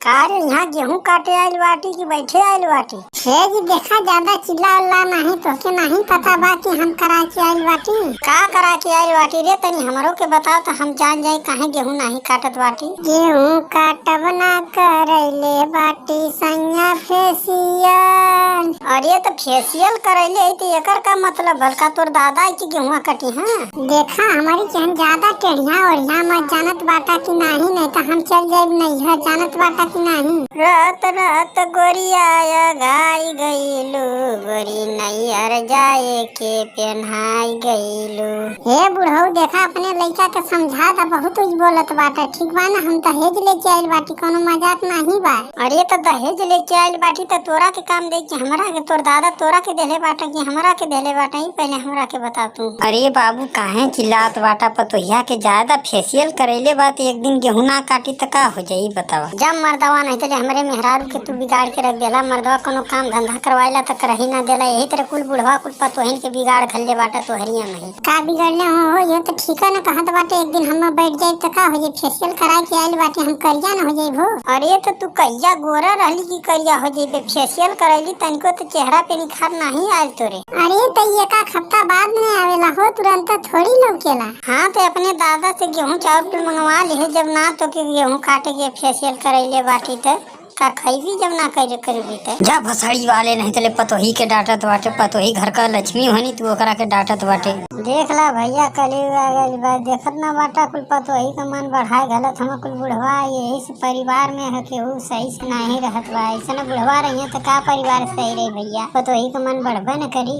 का रे यहाँ गेहूं काटे आइल बाटी की बैठे आइल बाटी? हे जी देखा, ज्यादा चिल्ला उल्ला नहीं तो के नहीं पता बा कि हम करा के आइल बाटी। का करा के आइल बाटी रे? तनी हमरो के बताओ तो हम जान जाए काहे गेहूं नहीं काटत बाटी। गेहूं काटब ना करैले बाटी सैया फेसियल। अरे तो फेसियल करैले है तो एकर का मतलब भलका तोर दादा है कि गेहूं कटी? हाँ देखा, हमारी चहन ज्यादा टेढ़िया ओढ़िया मत जानत बाटा कि नहीं तो हम चल जाए नैहर, जानत बाटा कि नहीं। रात रात गोरिया गाई गईलू, गोरी नैहर जाए के पहनाई गईलू। हे बुढ़ऊ, देखा अपने लड़का के समझा दा, बहुत कुछ बोलत बाटा। ठीक बा ना, हम दहेज लेके आइल बाटी, कोनो मजाक नहीं बा। अरे तो दहेज लेके आइल बाटी तो तोरा के काम दे कि हमरा के तोर दादा तोरा के देले बाटा कि हमरा के देले बाटा? ही पहले हमरा के बता तू। अरे बाबू काहे चिल्लात बाटा? पतोहिया के ज्यादा फेसियल करेले बात एक दिन गेहूं ना काटी तो का हो जाई बतावा? जब मर्दवा नहीं तो हमरे मेहरारू के तू बिगाड़ के रख देला। मर्दवा कोनो काम धंधा करवाइला तो करही ना देला। यही तरह कुल बुढ़वा कुल पतोहिन के बिगाड़ खल्ले बाटा तोहरिया नहीं। का बिगड़ले हो ये तो ठीक है ना, कहत बाटे एक दिन हम बैठ जाए तो का हो जाए? फेसियल करा के आइल बाटे, हम करिया ना हो जाए भो। अरे तो तू कहिया गोरा रहली की करिया हो जाए? फेसियल करैली तनिको तो चेहरा पे निखार नहीं आयल तोरे। अरे तो ये का हफ्ता बाद में आवेला हो, तुरंत थोड़ी लौकेला। हाँ तो अपने दादा से गेहूं चावल मंगवा ले, जब ना तो के गेहूं काटे के फेसियल करैले बाटी तो का खैबी जब ना करबी तो जा भसड़ी वाले नहीं तले पतोही के डांटत बाटे। पतोही घर का लक्ष्मी होनी तू ओकरा के डांटत बाटे। देख ला भैया कली देखत ना बाटा कुल पतोही का मन बढ़ाए गलत हम कुल बुढ़वा यही से परिवार में है केहू सही से नहीं रहत बा। ऐसा बुढ़वा रही तो का परिवार सही रही भैया? पतोही का मन बढ़बे न करी।